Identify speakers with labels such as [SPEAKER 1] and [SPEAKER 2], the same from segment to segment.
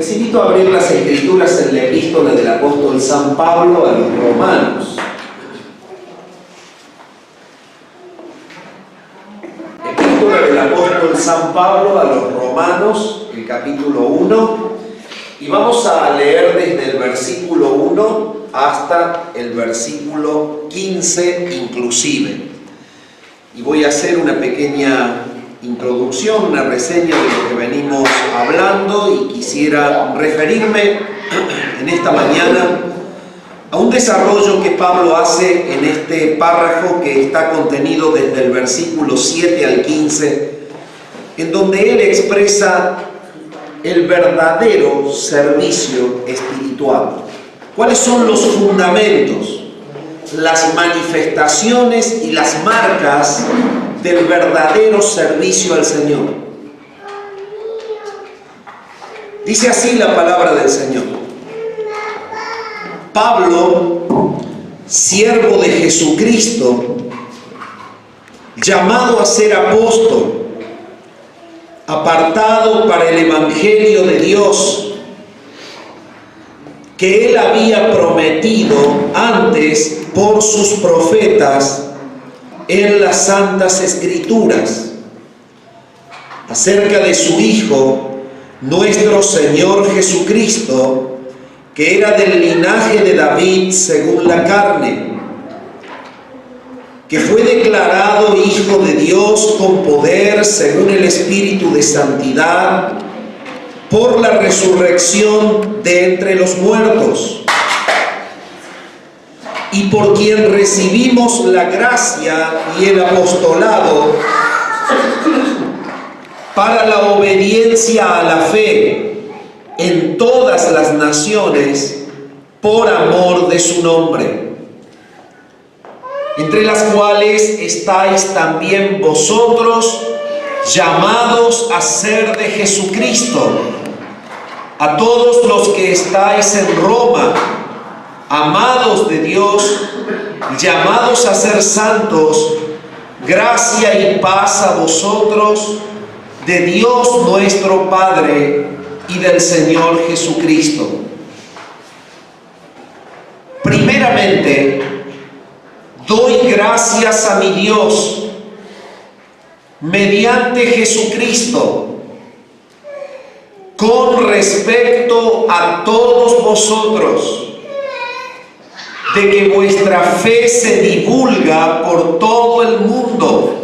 [SPEAKER 1] Les invito a abrir las Escrituras en la epístola del apóstol San Pablo a los Romanos. Epístola del apóstol San Pablo a los Romanos, el capítulo 1, y vamos a leer desde el versículo 1 hasta el versículo 15 inclusive. Y voy a hacer una pequeña introducción, una reseña de lo que venimos hablando, y quisiera referirme en esta mañana a un desarrollo que Pablo hace en este párrafo que está contenido desde el versículo 7 al 15, en donde él expresa el verdadero servicio espiritual. ¿Cuáles son los fundamentos, las manifestaciones y las marcas del verdadero servicio al Señor? Dice así la palabra del Señor: Pablo, siervo de Jesucristo, llamado a ser apóstol, apartado para el Evangelio de Dios, que Él había prometido antes por sus profetas en las Santas Escrituras, acerca de su Hijo, nuestro Señor Jesucristo, que era del linaje de David según la carne, que fue declarado Hijo de Dios con poder según el Espíritu de Santidad, por la resurrección de entre los muertos, y por quien recibimos la gracia y el apostolado para la obediencia a la fe en todas las naciones por amor de su nombre, entre las cuales estáis también vosotros, llamados a ser de Jesucristo. A todos los que estáis en Roma, amados de Dios, llamados a ser santos, gracia y paz a vosotros, de Dios nuestro Padre y del Señor Jesucristo. Primeramente, doy gracias a mi Dios mediante Jesucristo con respecto a todos vosotros, de que vuestra fe se divulga por todo el mundo,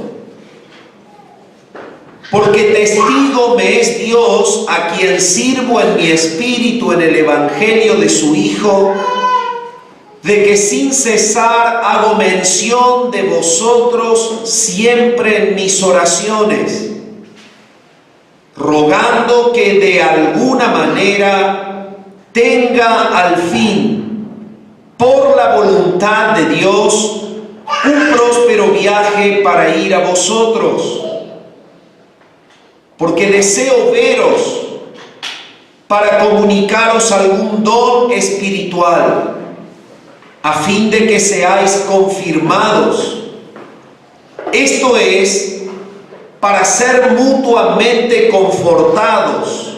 [SPEAKER 1] porque testigo me es Dios, a quien sirvo en mi espíritu en el Evangelio de su Hijo, de que sin cesar hago mención de vosotros siempre en mis oraciones, rogando que de alguna manera tenga al fin, por la voluntad de Dios, un próspero viaje para ir a vosotros, porque deseo veros para comunicaros algún don espiritual, a fin de que seáis confirmados, esto es, para ser mutuamente confortados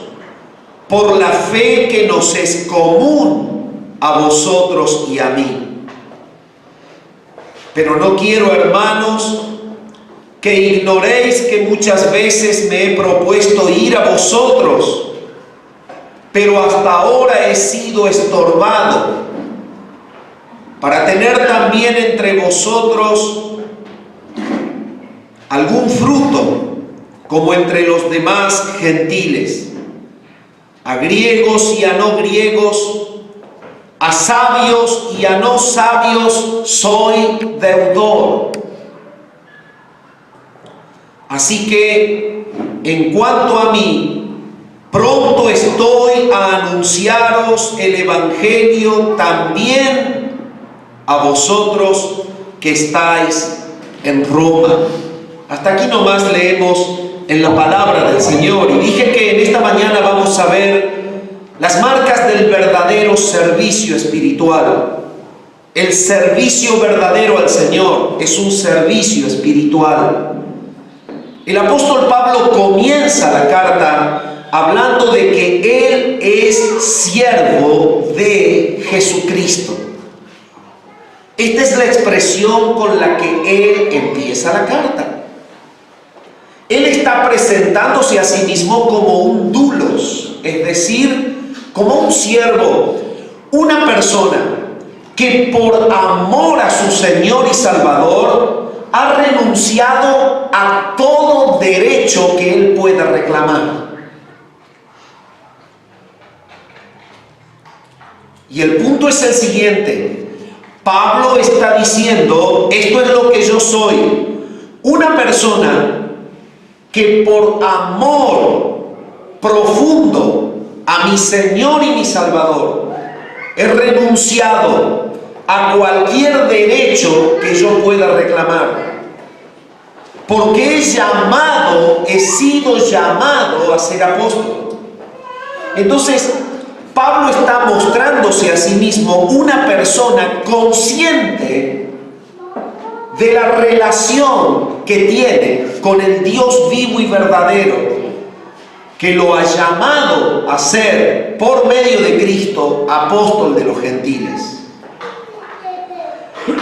[SPEAKER 1] por la fe que nos es común a vosotros y a mí. Pero no quiero, hermanos, que ignoréis que muchas veces me he propuesto ir a vosotros, pero hasta ahora he sido estorbado, para tener también entre vosotros algún fruto, como entre los demás gentiles, a griegos y a no griegos, a sabios y a no sabios soy deudor. Así que, en cuanto a mí, pronto estoy a anunciaros el Evangelio también a vosotros que estáis en Roma. Hasta aquí nomás leemos en la palabra del Señor. Y dije que en esta mañana vamos a ver las marcas del verdadero servicio espiritual. El servicio verdadero al Señor es un servicio espiritual. El apóstol Pablo comienza la carta hablando de que Él es siervo de Jesucristo. Esta es la expresión con la que él empieza la carta. Él está presentándose a sí mismo como un doulos, es decir, como un siervo, una persona que por amor a su Señor y Salvador ha renunciado a todo derecho que él pueda reclamar. Y el punto es el siguiente. Pablo está diciendo, esto es lo que yo soy, una persona que por amor profundo a mi Señor y mi Salvador he renunciado a cualquier derecho que yo pueda reclamar, porque he sido llamado a ser apóstol. Entonces Pablo está mostrándose a sí mismo una persona consciente de la relación que tiene con el Dios vivo y verdadero, que lo ha llamado a ser, por medio de Cristo, apóstol de los gentiles.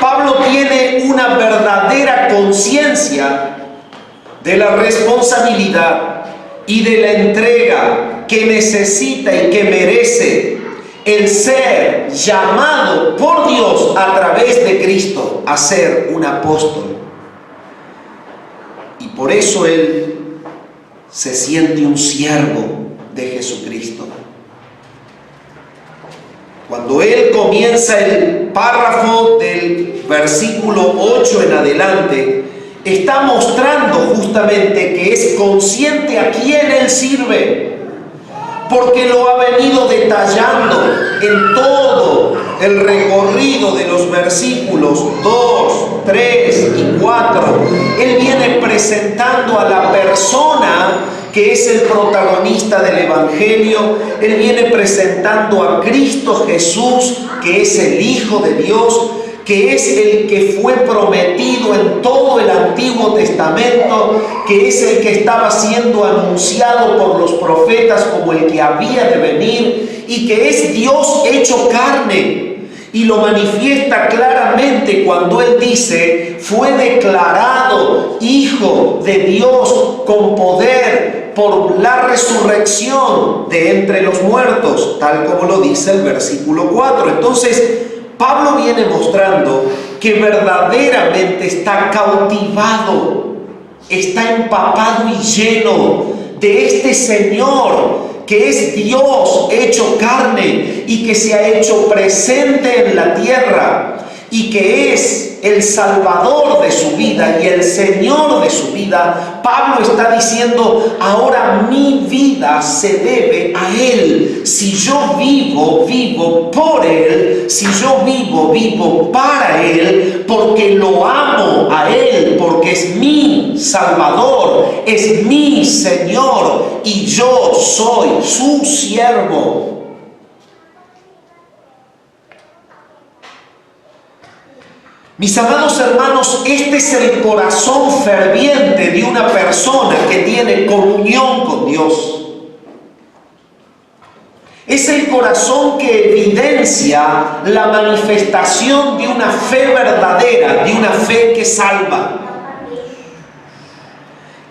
[SPEAKER 1] Pablo tiene una verdadera conciencia de la responsabilidad y de la entrega que necesita y que merece el ser llamado por Dios a través de Cristo a ser un apóstol. Y por eso él se siente un siervo de Jesucristo. Cuando él comienza el párrafo del versículo 8 en adelante, está mostrando justamente que es consciente a quién él sirve, porque lo ha venido detallando en todo el recorrido de los versículos 2, 3 y 4. Él viene presentando a la persona que es el protagonista del Evangelio. Él viene presentando a Cristo Jesús, que es el Hijo de Dios, que es el que fue prometido en todo el Antiguo Testamento, que es el que estaba siendo anunciado por los profetas como el que había de venir, y que es Dios hecho carne. Y lo manifiesta claramente cuando él dice, fue declarado Hijo de Dios con poder por la resurrección de entre los muertos, tal como lo dice el versículo 4. Entonces, Pablo viene mostrando que verdaderamente está cautivado, está empapado y lleno de este Señor que es Dios hecho carne y que se ha hecho presente en la tierra y que es el Salvador de su vida y el Señor de su vida. Pablo está diciendo, ahora mi vida se debe a Él. Si yo vivo, vivo por Él. Si yo vivo, vivo para Él, porque lo amo a Él, porque es mi Salvador, es mi Señor y yo soy su siervo. Mis amados hermanos, este es el corazón ferviente de una persona que tiene comunión con Dios. Es el corazón que evidencia la manifestación de una fe verdadera, de una fe que salva.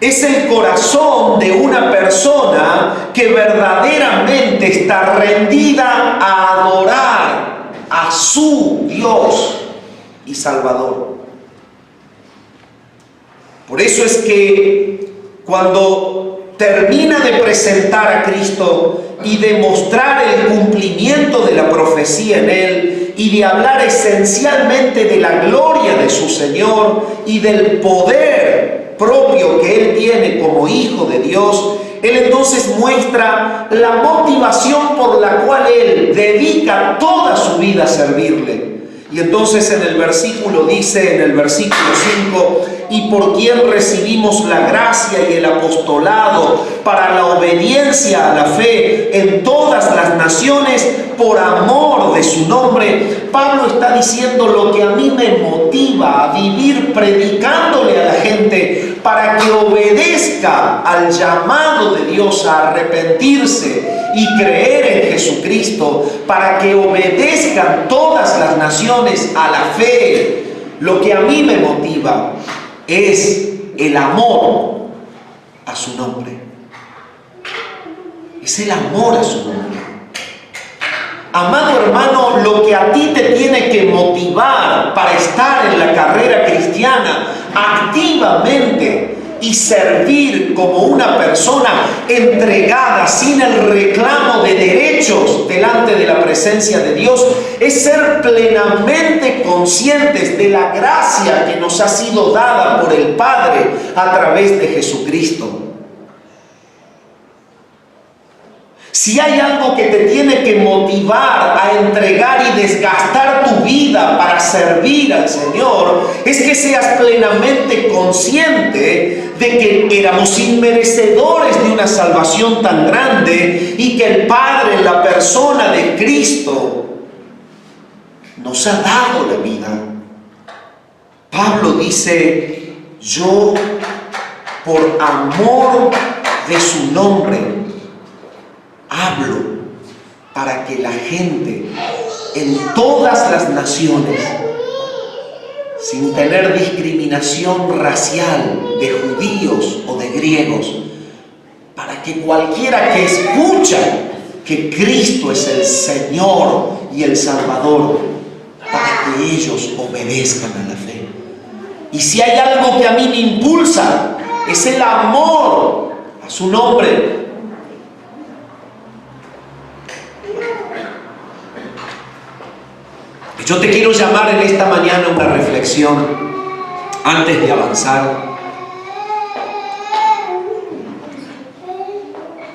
[SPEAKER 1] Es el corazón de una persona que verdaderamente está rendida a adorar a su Dios y Salvador. Por eso es que cuando termina de presentar a Cristo y de mostrar el cumplimiento de la profecía en Él y de hablar esencialmente de la gloria de su Señor y del poder propio que Él tiene como Hijo de Dios, Él entonces muestra la motivación por la cual Él dedica toda su vida a servirle. Y entonces en el versículo dice, en el versículo 5, y por quien recibimos la gracia y el apostolado para la obediencia a la fe en todas las naciones por amor de su nombre. Pablo está diciendo lo que a mí me motiva a vivir predicándole a la gente para que obedezca al llamado de Dios a arrepentirse y creer en Jesucristo, para que obedezcan todas las naciones a la fe. Lo que a mí me motiva es el amor a su nombre. Es el amor a su nombre. Amado hermano, lo que a ti te tiene que motivar para estar en la carrera cristiana activamente y servir como una persona entregada, sin el reclamo de derechos delante de la presencia de Dios, es ser plenamente conscientes de la gracia que nos ha sido dada por el Padre a través de Jesucristo. Si hay algo que te tiene que motivar a entregar y desgastar tu vida para servir al Señor, es que seas plenamente consciente de que éramos inmerecedores de una salvación tan grande y que el Padre, en la persona de Cristo, nos ha dado la vida. Pablo dice: yo, por amor de su nombre, hablo para que la gente en todas las naciones, sin tener discriminación racial de judíos o de griegos, para que cualquiera que escucha que Cristo es el Señor y el Salvador, para que ellos obedezcan a la fe. Y si hay algo que a mí me impulsa, es el amor a su nombre. Yo te quiero llamar en esta mañana a una reflexión antes de avanzar.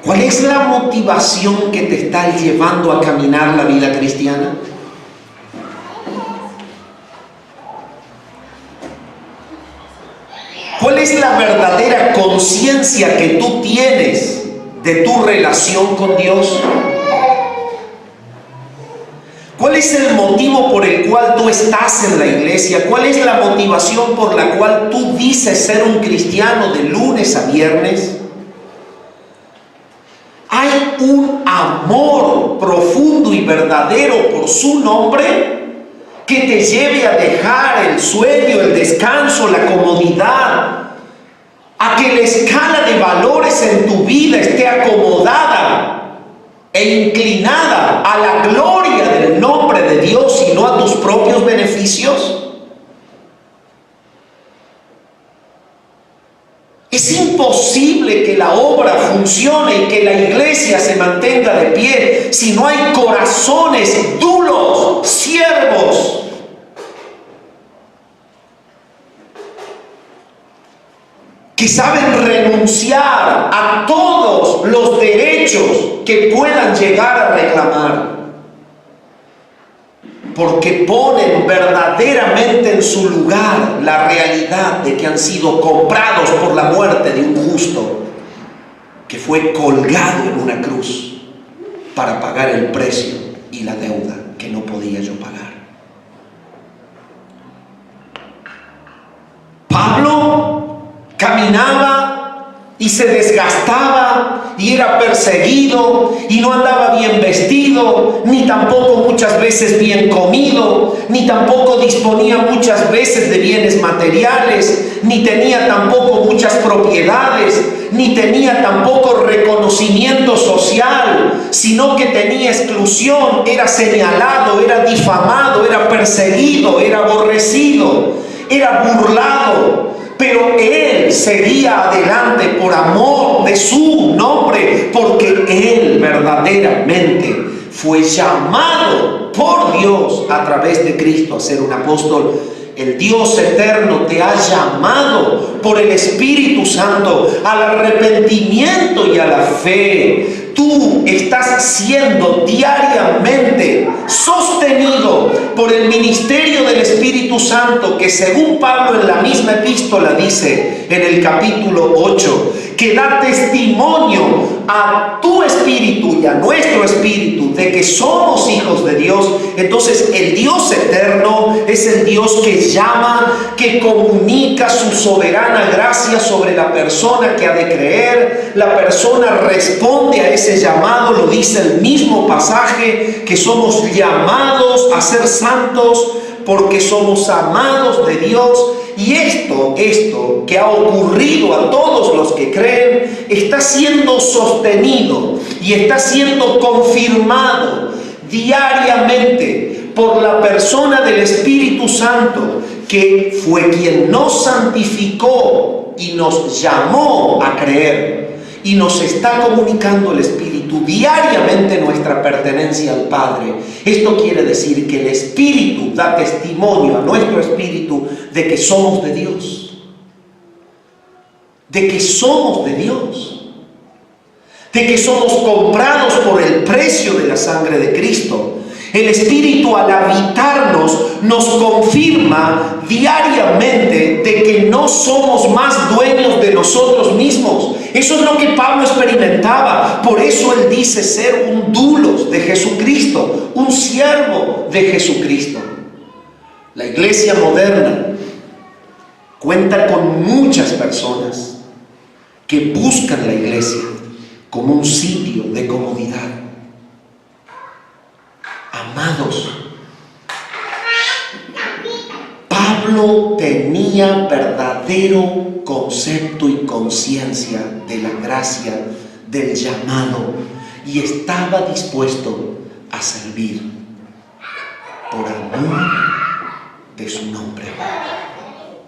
[SPEAKER 1] ¿Cuál es la motivación que te está llevando a caminar la vida cristiana? ¿Cuál es la verdadera conciencia que tú tienes de tu relación con Dios? ¿Cuál es el motivo por el cual tú estás en la iglesia? ¿Cuál es la motivación por la cual tú dices ser un cristiano de lunes a viernes? ¿Hay un amor profundo y verdadero por su nombre que te lleve a dejar el sueño, el descanso, la comodidad, a que la escala de valores en tu vida esté acomodada e inclinada a la gloria del nombre de Dios y no a tus propios beneficios? Es imposible que la obra funcione y que la iglesia se mantenga de pie si no hay corazones duros, siervos, que saben renunciar a todos los derechos que puedan llegar a reclamar, porque ponen verdaderamente en su lugar la realidad de que han sido comprados por la muerte de un justo que fue colgado en una cruz para pagar el precio y la deuda que no podía yo pagar. Pablo caminaba y se desgastaba y era perseguido y no andaba bien vestido, ni tampoco muchas veces bien comido, ni tampoco disponía muchas veces de bienes materiales, ni tenía tampoco muchas propiedades, ni tenía tampoco reconocimiento social, sino que tenía exclusión, era señalado, era difamado, era perseguido, era aborrecido, era burlado. Pero él seguía adelante por amor de su nombre, porque él verdaderamente fue llamado por Dios a través de Cristo a ser un apóstol. El Dios eterno te ha llamado por el Espíritu Santo al arrepentimiento y a la fe. Tú estás siendo diariamente sostenido por el ministerio del Espíritu Santo, que según Pablo en la misma epístola dice en el capítulo 8, que da testimonio a tu espíritu y a nuestro espíritu de que somos hijos de Dios, entonces el Dios eterno es el Dios que llama, que comunica su soberana gracia sobre la persona que ha de creer. La persona responde a ese llamado, lo dice el mismo pasaje, que somos llamados a ser santos porque somos amados de Dios. Y esto que ha ocurrido a todos los que creen, está siendo sostenido y está siendo confirmado diariamente por la persona del Espíritu Santo, que fue quien nos santificó y nos llamó a creer. Y nos está comunicando el Espíritu diariamente nuestra pertenencia al Padre. Esto quiere decir que el Espíritu da testimonio a nuestro espíritu de que somos de Dios. De que somos de Dios. De que somos comprados por el precio de la sangre de Cristo. El Espíritu, al habitarnos, nos confirma diariamente de que no somos más dueños de nosotros mismos. Eso es lo que Pablo experimentaba. Por eso él dice ser un doulos de Jesucristo, un siervo de Jesucristo. La iglesia moderna cuenta con muchas personas que buscan la iglesia como un sitio de comodidad. Amados, Pablo tenía verdadero concepto y conciencia de la gracia del llamado y estaba dispuesto a servir por amor de su nombre,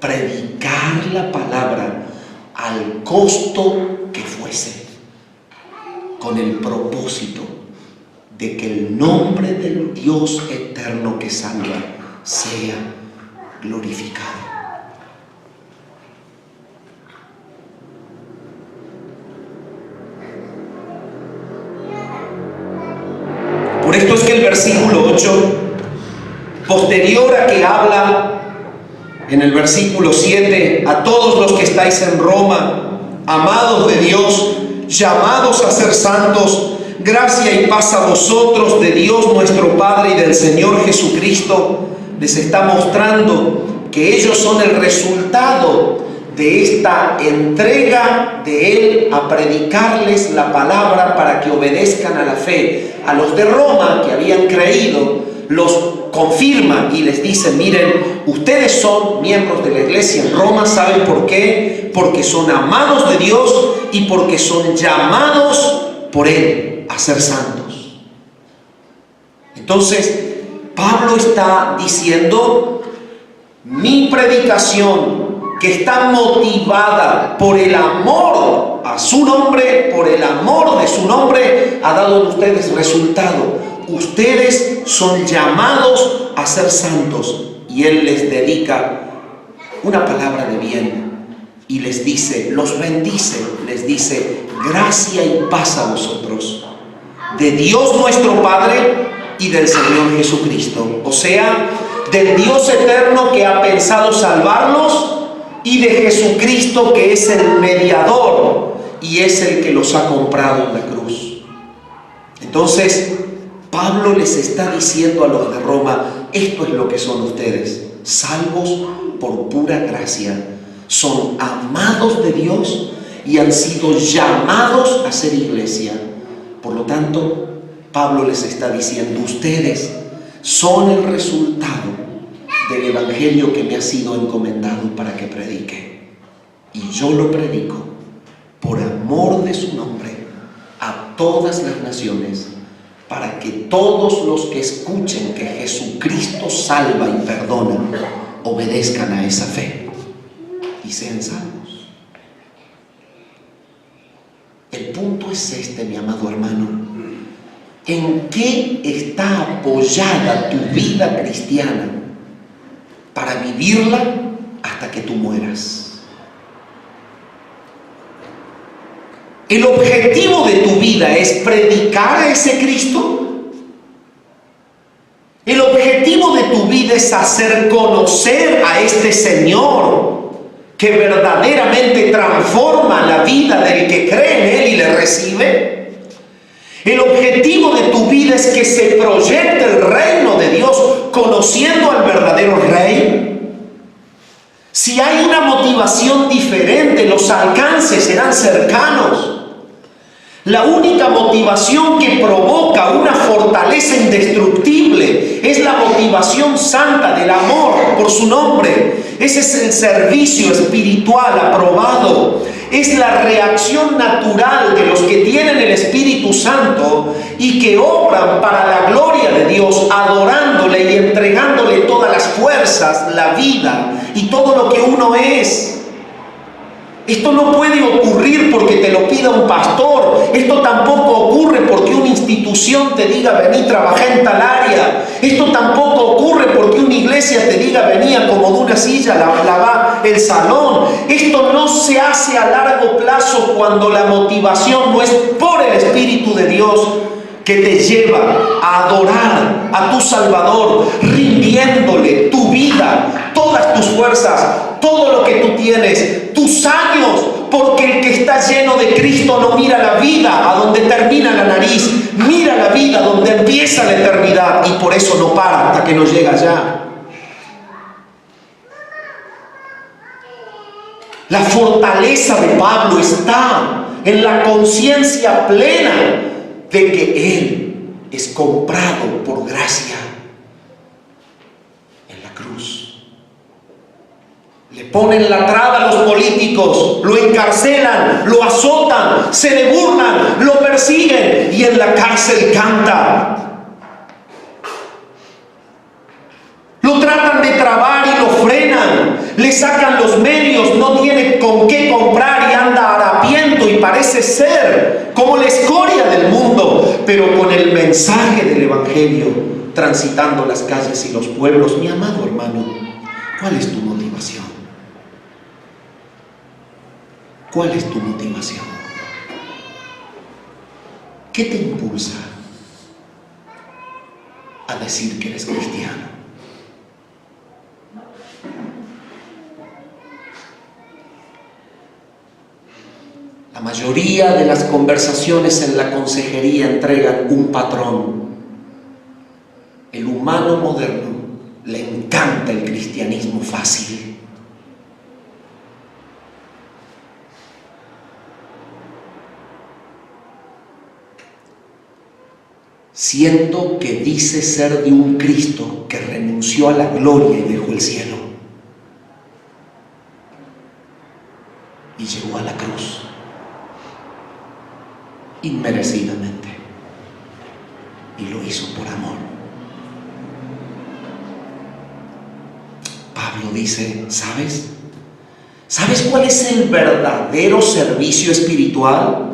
[SPEAKER 1] predicar la palabra al costo que fuese, con el propósito de que el nombre del Dios eterno que salva sea glorificado. Por esto es que el versículo 8, posterior a que habla en el versículo 7, a todos los que estáis en Roma, amados de Dios, llamados a ser santos, gracia y paz a vosotros de Dios nuestro Padre y del Señor Jesucristo, les está mostrando que ellos son el resultado de esta entrega de Él a predicarles la palabra para que obedezcan a la fe. A los de Roma que habían creído, los confirma y les dice: miren, ustedes son miembros de la iglesia en Roma. ¿Saben por qué? Porque son amados de Dios y porque son llamados por Él a ser santos. Entonces Pablo está diciendo: mi predicación, que está motivada por el amor a su nombre, por el amor de su nombre, ha dado en ustedes resultado. Ustedes son llamados a ser santos. Y él les dedica una palabra de bien y les dice, los bendice, les dice: gracia y paz a vosotros de Dios nuestro Padre y del Señor Jesucristo. O sea, del Dios eterno que ha pensado salvarlos y de Jesucristo, que es el mediador y es el que los ha comprado en la cruz. Entonces Pablo les está diciendo a los de Roma: esto es lo que son ustedes, salvos por pura gracia, son amados de Dios y han sido llamados a ser iglesia. Por lo tanto, Pablo les está diciendo: ustedes son el resultado del evangelio que me ha sido encomendado para que predique, y yo lo predico por amor de su nombre a todas las naciones, para que todos los que escuchen que Jesucristo salva y perdona obedezcan a esa fe y sean salvos. El punto es este, mi amado hermano: ¿en qué está apoyada tu vida cristiana para vivirla hasta que tú mueras? ¿El objetivo de tu vida es predicar a ese Cristo? ¿El objetivo de tu vida es hacer conocer a este Señor que verdaderamente transforma la vida del que cree en Él y le recibe. El objetivo de tu vida es que se proyecte el reino de Dios conociendo al verdadero Rey. Si hay una motivación diferente, los alcances serán cercanos. La única motivación que provoca una fortaleza indestructible es la motivación santa del amor por su nombre. Ese es el servicio espiritual aprobado. Es la reacción natural de los que tienen el Espíritu Santo y que obran para la gloria de Dios, adorándole y entregándole todas las fuerzas, la vida y todo lo que uno es. Esto no puede ocurrir porque te lo pida un pastor. Esto tampoco ocurre porque una institución te diga vení, trabajá en tal área. Esto tampoco ocurre porque una iglesia te diga vení, acomodá una silla, lavá el salón. Esto no se hace a largo plazo cuando la motivación no es por el Espíritu de Dios, que te lleva a adorar a tu Salvador, rindiéndole tu vida, todas tus fuerzas, todo lo que tú tienes, tus años, porque el que está lleno de Cristo no mira la vida a donde termina la nariz, mira la vida donde empieza la eternidad, y por eso no para hasta que no llega allá. La fortaleza de Pablo está en la conciencia plena de que Él es comprado por gracia en la cruz. Le ponen la traba a los políticos, lo encarcelan, lo azotan, se le burlan, lo persiguen y en la cárcel canta. Lo tratan de trabar y lo frenan, le sacan los medios, no tiene con qué comprar y anda harapiento y parece ser como la escoria del mundo, pero con el mensaje del Evangelio transitando las calles y los pueblos. Mi amado hermano, ¿cuál es tu motivación? ¿Cuál es tu motivación? ¿Qué te impulsa a decir que eres cristiano? La mayoría de las conversaciones en la consejería entregan un patrón. El humano moderno le encanta el cristianismo fácil. Siento que dice ser de un Cristo que renunció a la gloria y dejó el cielo y llegó a la cruz inmerecidamente, y lo hizo por amor. Pablo dice, ¿sabes? ¿Sabes cuál es el verdadero servicio espiritual?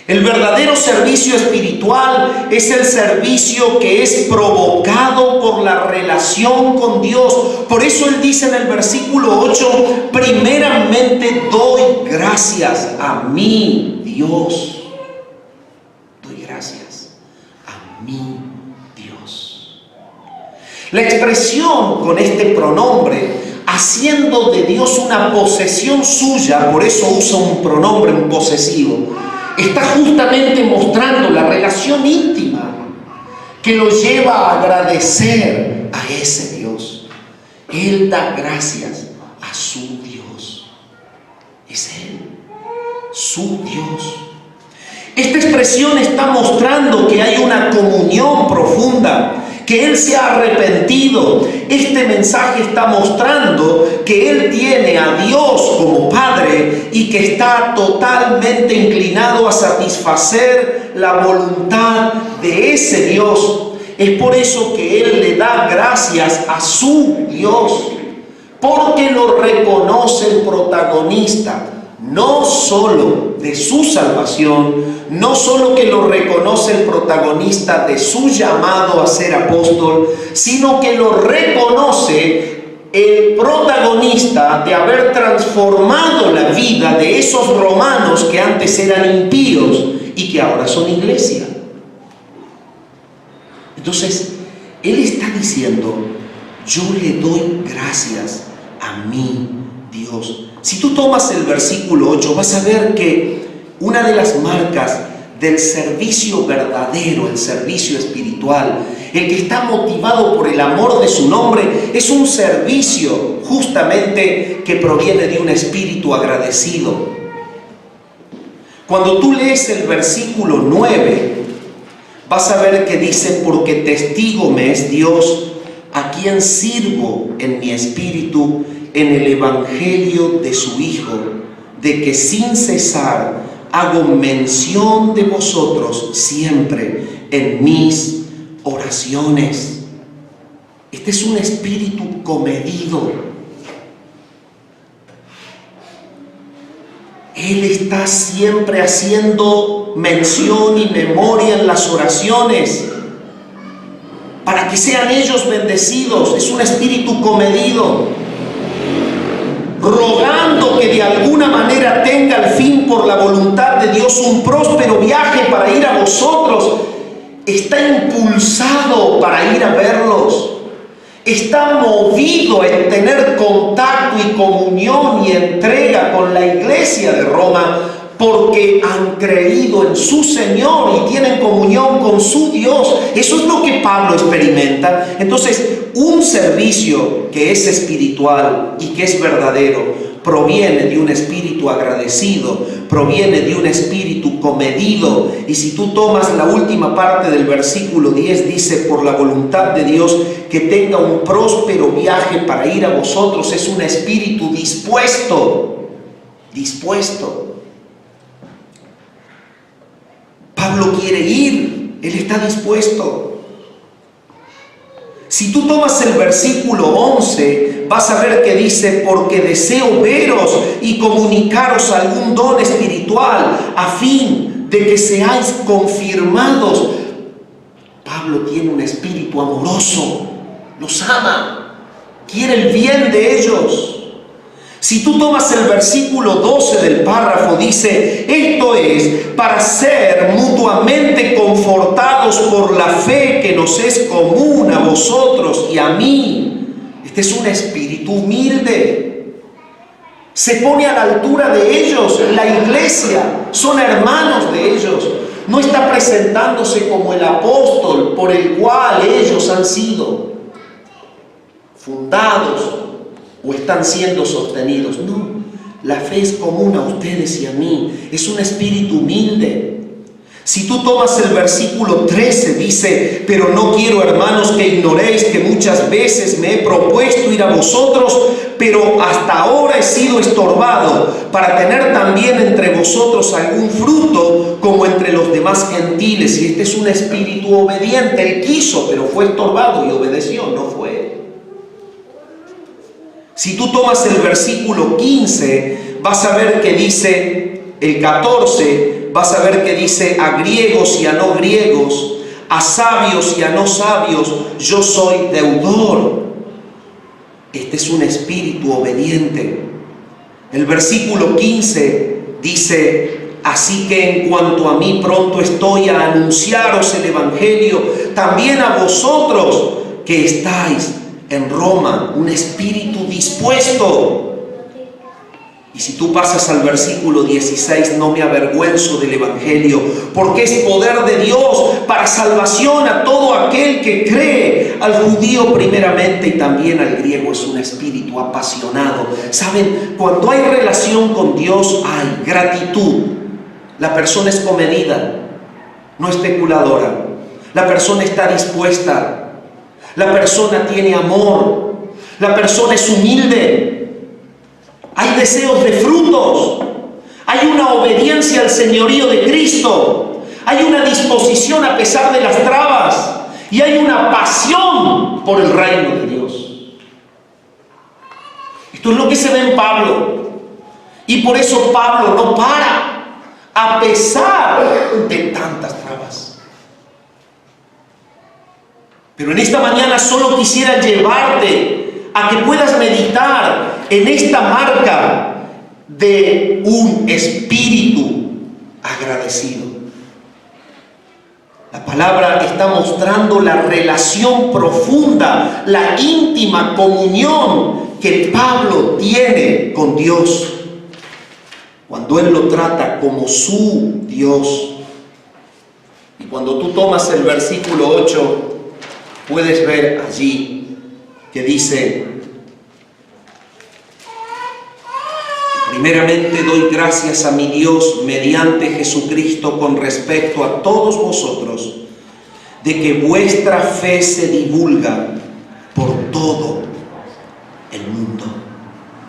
[SPEAKER 1] El verdadero servicio espiritual es el servicio que es provocado por la relación con Dios. Por eso él dice en el versículo 8, primeramente doy gracias a mi Dios. Doy gracias a mi Dios. La expresión con este pronombre, haciendo de Dios una posesión suya, por eso usa un pronombre, un posesivo, está justamente mostrando la relación íntima que lo lleva a agradecer a ese Dios. Él da gracias a su Dios. Es Él, su Dios. Esta expresión está mostrando que hay una comunión profunda, que Él se ha arrepentido. Este mensaje está mostrando que Él tiene a Dios como Padre y que está totalmente inclinado a satisfacer la voluntad de ese Dios. Es por eso que Él le da gracias a su Dios, porque lo reconoce el protagonista, no solo de su salvación, no solo que lo reconoce el protagonista de su llamado a ser apóstol, sino que lo reconoce el protagonista de haber transformado la vida de esos romanos que antes eran impíos y que ahora son iglesia. Entonces, él está diciendo, yo le doy gracias a mi Dios. Si tú tomas el versículo 8, vas a ver que una de las marcas del servicio verdadero, el servicio espiritual, el que está motivado por el amor de su nombre, es un servicio justamente que proviene de un espíritu agradecido. Cuando tú lees el versículo 9, vas a ver que dice: porque testigo me es Dios, a quien sirvo en mi espíritu, en el evangelio de su Hijo, de que sin cesar hago mención de vosotros siempre en mis oraciones. Este es un espíritu comedido. Él está siempre haciendo mención y memoria en las oraciones para que sean ellos bendecidos. Es un espíritu comedido, rogando que de alguna manera tenga al fin, por la voluntad de Dios, un próspero viaje para ir a vosotros. Está impulsado para ir a verlos. Está movido en tener contacto y comunión y entrega con la iglesia de Roma, porque han creído en su Señor y tienen comunión con su Dios. Eso es lo que Pablo experimenta. Entonces, un servicio que es espiritual y que es verdadero proviene de un espíritu agradecido, proviene de un espíritu comedido. Y si tú tomas la última parte del versículo 10, dice: por la voluntad de Dios, que tenga un próspero viaje para ir a vosotros. Es un espíritu dispuesto. Pablo quiere ir, él está dispuesto. Si tú tomas el versículo 11, vas a ver que dice: porque deseo veros y comunicaros algún don espiritual, a fin de que seáis confirmados. Pablo tiene un espíritu amoroso, los ama, quiere el bien de ellos. Si tú tomas el versículo 12 del párrafo, dice: esto es para ser mutuamente confortados por la fe que nos es común a vosotros y a mí. Este es un espíritu humilde. Se pone a la altura de ellos. La iglesia son hermanos de ellos. No está presentándose como el apóstol por el cual ellos han sido fundados o están siendo sostenidos. No, la fe es común a ustedes y a mí. Es un espíritu humilde. Si tú tomas el versículo 13, dice: pero no quiero, hermanos, que ignoréis que muchas veces me he propuesto ir a vosotros, pero hasta ahora he sido estorbado, para tener también entre vosotros algún fruto, como entre los demás gentiles. Y este es un espíritu obediente. Él quiso, pero fue estorbado y obedeció, no fue. Si tú tomas el versículo 15, vas a ver que dice, el 14, vas a ver que dice: a griegos y a no griegos, a sabios y a no sabios, yo soy deudor. Este es un espíritu obediente. El versículo 15 dice: así que en cuanto a mí, pronto estoy a anunciaros el evangelio, también a vosotros que estáis en Roma. Un espíritu dispuesto. Y si tú pasas al versículo 16, no me avergüenzo del evangelio, porque es poder de Dios para salvación a todo aquel que cree, al judío primeramente y también al griego. Es un espíritu apasionado. ¿Saben? Cuando hay relación con Dios, hay gratitud. La persona es comedida, no especuladora. La persona está dispuesta. La persona tiene amor. La persona es humilde. Hay deseos de frutos. Hay una obediencia al señorío de Cristo. Hay una disposición a pesar de las trabas. Y hay una pasión por el reino de Dios. Esto es lo que se ve en Pablo. Y por eso Pablo no para, a pesar de tantas trabas. Pero en esta mañana solo quisiera llevarte a que puedas meditar en esta marca de un espíritu agradecido. La palabra está mostrando la relación profunda, la íntima comunión que Pablo tiene con Dios cuando él lo trata como su Dios. Y cuando tú tomas el versículo 8, puedes ver allí que dice: primeramente doy gracias a mi Dios mediante Jesucristo con respecto a todos vosotros, de que vuestra fe se divulga por todo el mundo.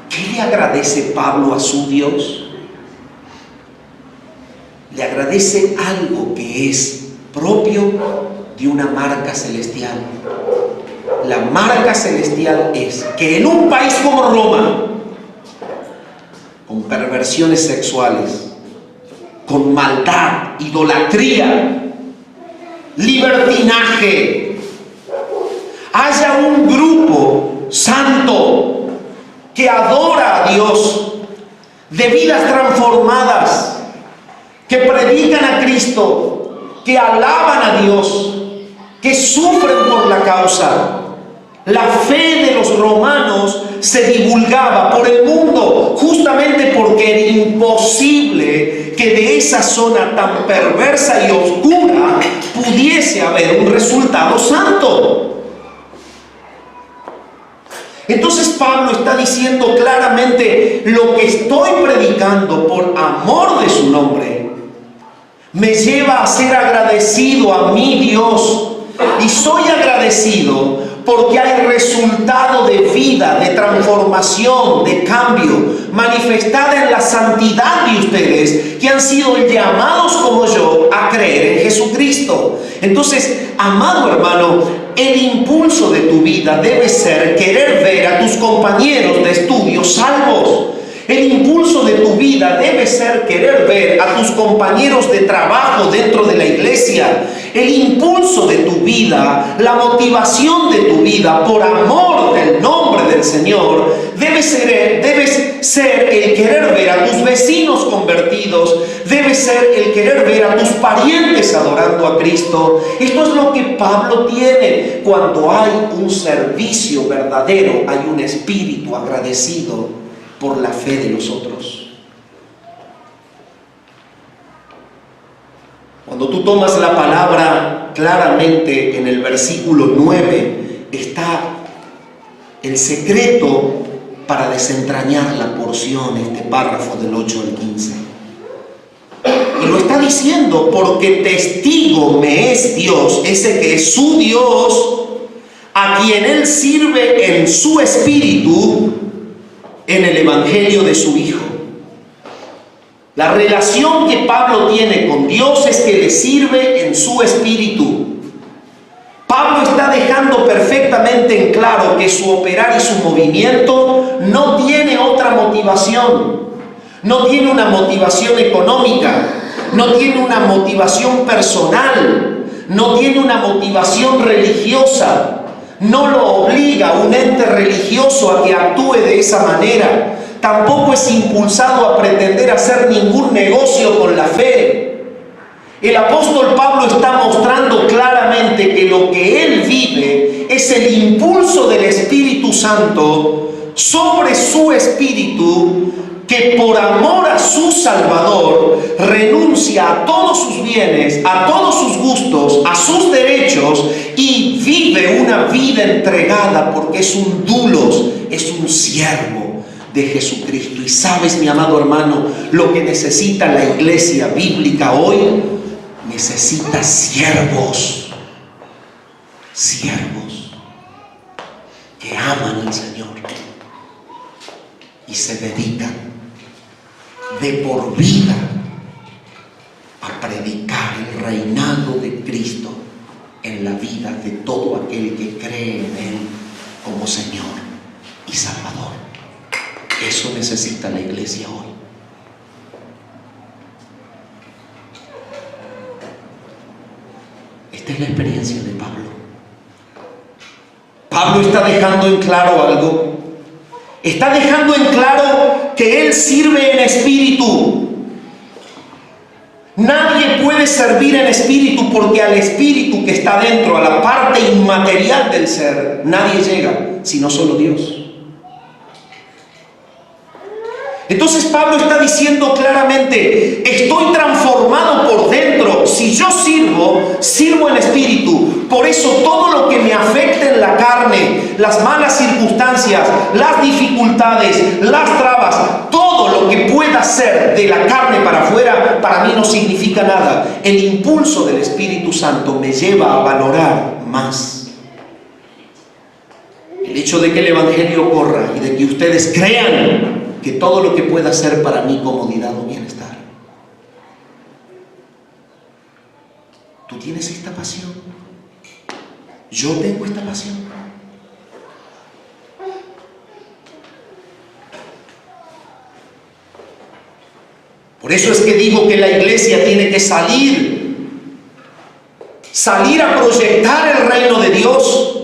[SPEAKER 1] ¿Qué le agradece Pablo a su Dios? Le agradece algo que es propio de una marca celestial. La marca celestial es que en un país como Roma, con perversiones sexuales, con maldad, idolatría, libertinaje, haya un grupo santo que adora a Dios, de vidas transformadas, que predican a Cristo, que alaban a Dios, que sufren por la causa. La fe de los romanos se divulgaba por el mundo, justamente porque era imposible que de esa zona tan perversa y oscura pudiese haber un resultado santo. Entonces Pablo está diciendo claramente: lo que estoy predicando por amor de su nombre me lleva a ser agradecido a mi Dios, y soy agradecido porque hay resultado de vida, de transformación, de cambio, manifestada en la santidad de ustedes, que han sido llamados como yo a creer en Jesucristo. Entonces, amado hermano, el impulso de tu vida debe ser querer ver a tus compañeros de estudio salvos. El impulso de tu vida debe ser querer ver a tus compañeros de trabajo dentro de la iglesia. El impulso de tu vida, la motivación de tu vida por amor del nombre del Señor, debe ser el querer ver a tus vecinos convertidos, debe ser el querer ver a tus parientes adorando a Cristo. Esto es lo que Pablo tiene. Cuando hay un servicio verdadero, hay un espíritu agradecido por la fe de los otros. Cuando tú tomas la palabra, claramente en el versículo 9 está el secreto para desentrañar la porción, este párrafo del 8 al 15. Y lo está diciendo porque testigo me es Dios, ese que es su Dios, a quien Él sirve en su espíritu, en el evangelio de su Hijo. La relación que Pablo tiene con Dios es que le sirve en su espíritu. Pablo está dejando perfectamente en claro que su operar y su movimiento no tiene otra motivación. No tiene una motivación económica, no tiene una motivación personal, no tiene una motivación religiosa. No lo obliga un ente religioso a que actúe de esa manera. Tampoco es impulsado a pretender hacer ningún negocio con la fe. El apóstol Pablo está mostrando claramente que lo que él vive es el impulso del Espíritu Santo sobre su espíritu, que por amor a su Salvador renuncia a todos sus bienes, a todos sus gustos, a sus derechos, y vive una vida entregada porque es un doulos, es un siervo de Jesucristo. Y sabes, mi amado hermano, lo que necesita la iglesia bíblica hoy, necesita siervos que aman al Señor y se dedican de por vida a predicar el reinado de Cristo en la vida de todo aquel que cree en Él como Señor y Salvador. Eso necesita la iglesia hoy. Esta es la experiencia de Pablo. Pablo está dejando en claro algo. Está dejando en claro que él sirve en espíritu. Nadie puede servir en espíritu porque al espíritu que está dentro, a la parte inmaterial del ser, nadie llega, sino solo Dios. Entonces Pablo está diciendo claramente, estoy transformado por dentro. Si yo sirvo, sirvo en espíritu. Por eso todo lo que me afecte en la carne, las malas circunstancias, las dificultades, las trabas, todo lo que pueda ser de la carne para afuera, para mí no significa nada. El impulso del Espíritu Santo me lleva a valorar más. El hecho de que el Evangelio corra y de que ustedes crean que todo lo que pueda ser para mi comodidad o bienestar. ¿Tú tienes esta pasión? Yo tengo esta pasión. Por eso es que digo que la iglesia tiene que salir a proyectar el reino de Dios.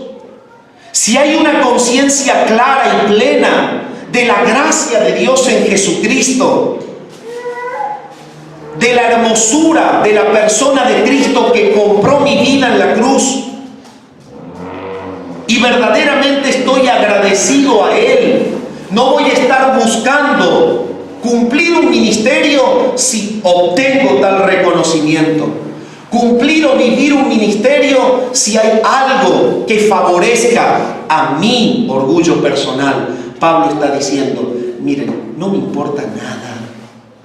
[SPEAKER 1] Si hay una conciencia clara y plena de la gracia de Dios en Jesucristo, de la hermosura de la persona de Cristo que compró mi vida en la cruz, y verdaderamente estoy agradecido a Él, no voy a estar buscando cumplir un ministerio si obtengo tal reconocimiento, cumplir o vivir un ministerio si hay algo que favorezca a mi orgullo personal. Pablo está diciendo, miren, no me importa nada,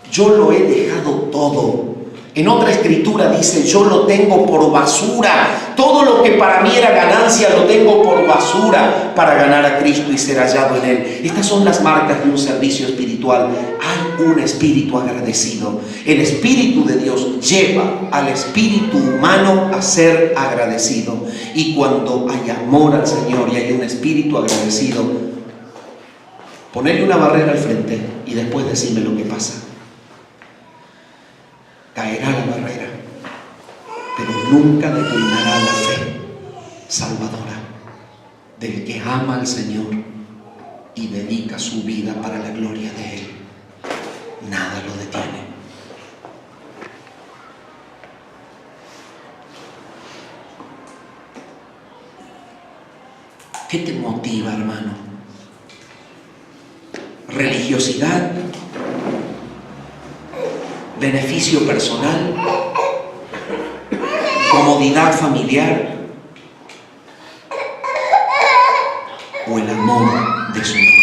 [SPEAKER 1] yo lo he dejado todo. En otra escritura dice, yo lo tengo por basura. Todo lo que para mí era ganancia lo tengo por basura para ganar a Cristo y ser hallado en Él. Estas son las marcas de un servicio espiritual. Hay un espíritu agradecido. El Espíritu de Dios lleva al espíritu humano a ser agradecido. Y cuando hay amor al Señor y hay un espíritu agradecido, ponerle una barrera al frente y después decirme lo que pasa. Caerá la barrera, pero nunca declinará la fe salvadora del que ama al Señor y dedica su vida para la gloria de Él. Nada lo detiene. ¿Qué te motiva, hermano? ¿Religiosidad? ¿Beneficio personal? ¿Comodidad familiar? ¿O el amor de su nombre?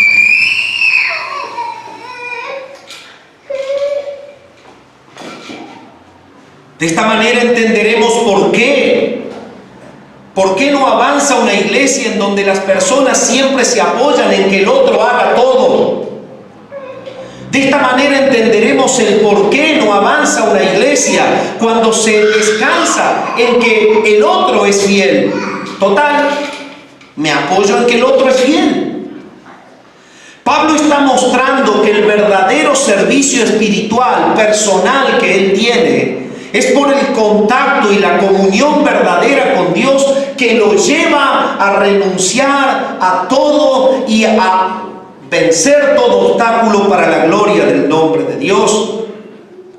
[SPEAKER 1] De esta manera entenderemos por qué. ¿Por qué no avanza una iglesia en donde las personas siempre se apoyan en que el otro haga todo? De esta manera entenderemos el por qué no avanza una iglesia cuando se descansa en que el otro es fiel. Total, me apoyo en que el otro es fiel. Pablo está mostrando que el verdadero servicio espiritual, personal que él tiene, es por el contacto y la comunión verdadera con Dios que lo lleva a renunciar a todo y a vencer todo obstáculo para la gloria del nombre de Dios.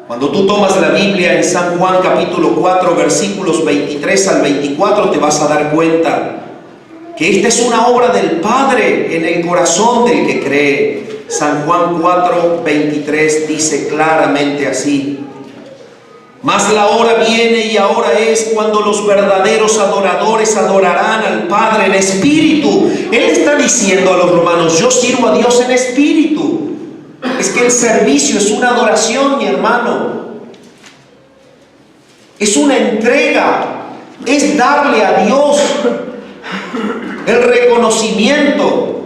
[SPEAKER 1] Cuando tú tomas la Biblia en San Juan capítulo 4 versículos 23 al 24 te vas a dar cuenta que esta es una obra del Padre en el corazón del que cree. San Juan 4, 23 dice claramente así: mas la hora viene y ahora es cuando los verdaderos adoradores adorarán al Padre en espíritu. Él está diciendo a los romanos, yo sirvo a Dios en espíritu. Es que el servicio es una adoración, mi hermano. Es una entrega. Es darle a Dios el reconocimiento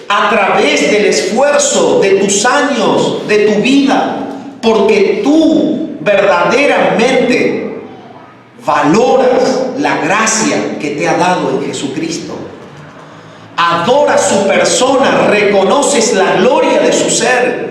[SPEAKER 1] a través del esfuerzo de tus años, de tu vida, porque tú verdaderamente valoras la gracia que te ha dado en Jesucristo. Adoras su persona, reconoces la gloria de su ser.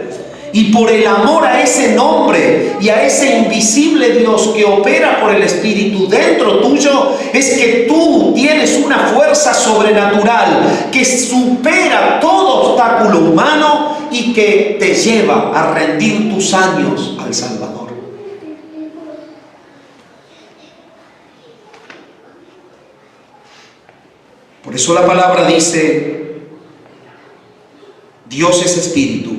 [SPEAKER 1] Y por el amor a ese nombre y a ese invisible Dios que opera por el Espíritu dentro tuyo, es que tú tienes una fuerza sobrenatural que supera todo obstáculo humano y que te lleva a rendir tus años al Salvador. Por eso la palabra dice, Dios es espíritu,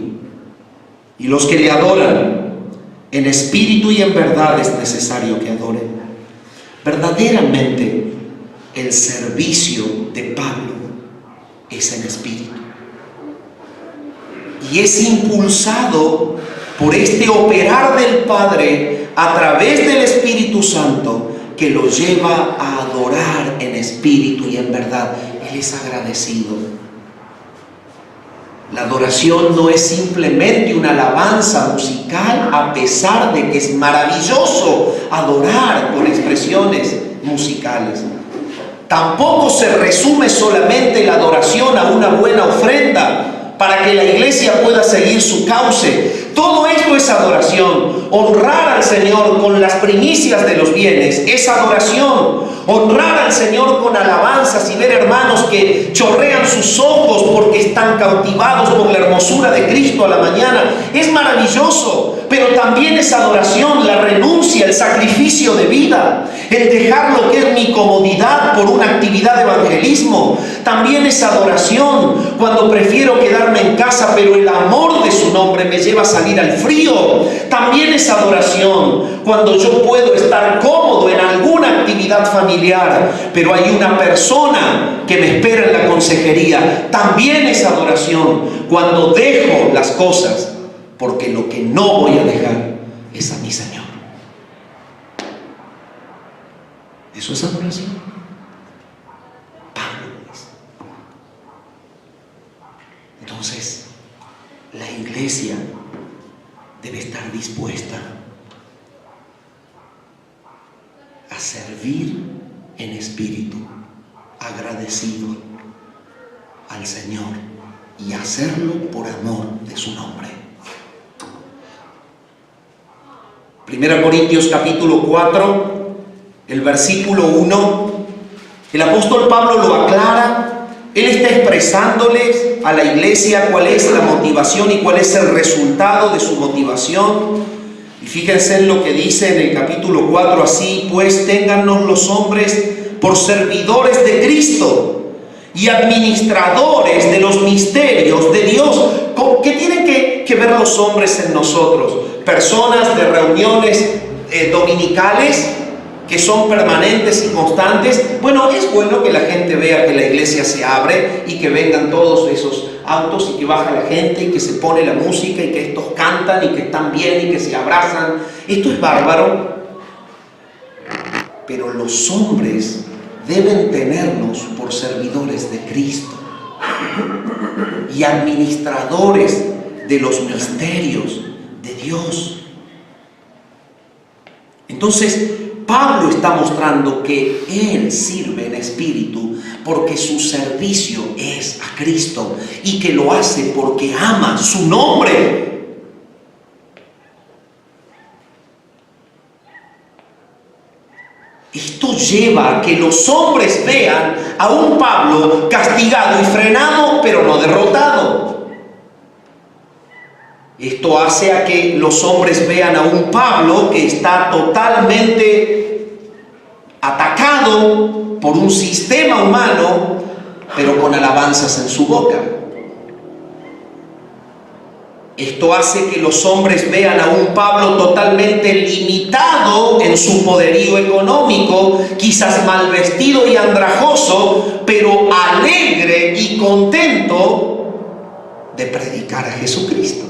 [SPEAKER 1] Y los que le adoran en espíritu y en verdad es necesario que adoren. Verdaderamente el servicio de Pablo es en espíritu. Y es impulsado por este operar del Padre a través del Espíritu Santo que lo lleva a adorar en espíritu y en verdad. Él es agradecido. La adoración no es simplemente una alabanza musical, a pesar de que es maravilloso adorar con expresiones musicales. Tampoco se resume solamente la adoración a una buena ofrenda para que la iglesia pueda seguir su cauce. Todo esto es adoración. Honrar al Señor con las primicias de los bienes es adoración. Honrar al Señor con alabanzas y ver hermanos que chorrean sus ojos porque están cautivados por la hermosura de Cristo a la mañana es maravilloso. Pero también es adoración la renuncia, el sacrificio de vida, el dejar lo que es mi comodidad por una actividad de evangelismo. También es adoración cuando prefiero quedarme en casa, pero el amor de su nombre me lleva a salir al frío. También es adoración cuando yo puedo estar cómodo en alguna actividad familiar, pero hay una persona que me espera en la consejería. También es adoración cuando dejo las cosas, porque lo que no voy a dejar es a mi Señor. Eso es adoración. Pablo lo dice. Entonces, la iglesia debe estar dispuesta a servir en espíritu, agradecido al Señor y hacerlo por amor de su nombre. 1 Corintios capítulo 4, el versículo 1, el apóstol Pablo lo aclara. Él está expresándoles a la iglesia cuál es la motivación y cuál es el resultado de su motivación. Y fíjense en lo que dice en el capítulo 4, así pues téngannos los hombres por servidores de Cristo y administradores de los misterios de Dios. ¿Qué tienen que ver los hombres en nosotros? Personas de reuniones dominicales que son permanentes y constantes. Bueno, es bueno que la gente vea que la iglesia se abre y que vengan todos esos autos y que baja la gente y que se pone la música y que estos cantan y que están bien y que se abrazan. Esto es bárbaro. Pero los hombres deben tenernos por servidores de Cristo y administradores de los misterios de Dios. Entonces, Pablo está mostrando que él sirve en espíritu porque su servicio es a Cristo y que lo hace porque ama su nombre. Esto lleva a que los hombres vean a un Pablo castigado y frenado, pero no derrotado. Esto hace a que los hombres vean a un Pablo que está totalmente atacado por un sistema humano, pero con alabanzas en su boca. Esto hace que los hombres vean a un Pablo totalmente limitado en su poderío económico, quizás mal vestido y andrajoso, pero alegre y contento de predicar a Jesucristo.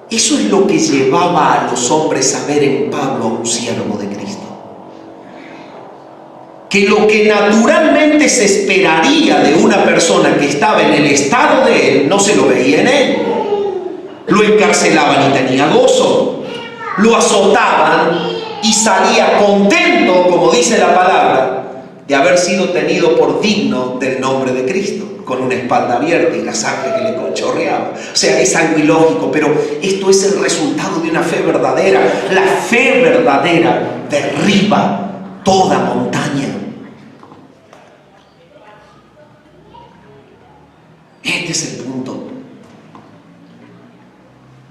[SPEAKER 1] Eso es lo que llevaba a los hombres a ver en Pablo a un siervo de Cristo. Que lo que naturalmente se esperaría de una persona que estaba en el estado de él, no se lo veía en él. Lo encarcelaban y tenía gozo. Lo azotaban y salía contento, como dice la palabra, de haber sido tenido por digno del nombre de Cristo, con una espalda abierta y la sangre que le chorreaba. O sea, es algo ilógico, pero esto es el resultado de una fe verdadera. La fe verdadera derriba toda montaña. Este es el punto.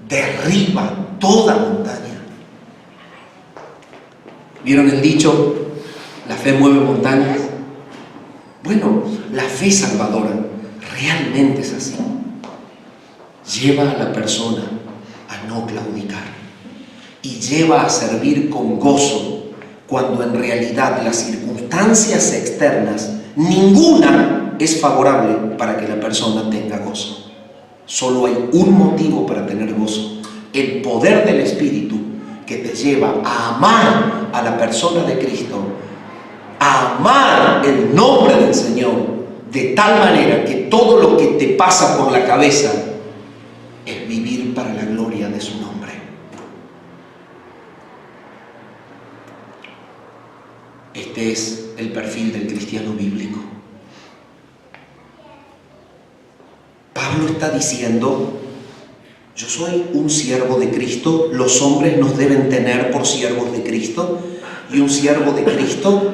[SPEAKER 1] Derriba toda montaña. ¿Vieron el dicho? La fe mueve montañas. Bueno, la fe salvadora realmente es así. lleva a la persona a no claudicar y lleva a servir con gozo cuando en realidad las circunstancias externas, ninguna es favorable para que la persona tenga gozo. Solo hay un motivo para tener gozo: el poder del Espíritu que te lleva a amar a la persona de Cristo, a amar el nombre del Señor, de tal manera que todo lo que te pasa por la cabeza es vivir para la gloria de su nombre. Este es el perfil del cristiano bíblico. Pablo está diciendo: yo soy un siervo de Cristo, los hombres nos deben tener por siervos de Cristo, y un siervo de Cristo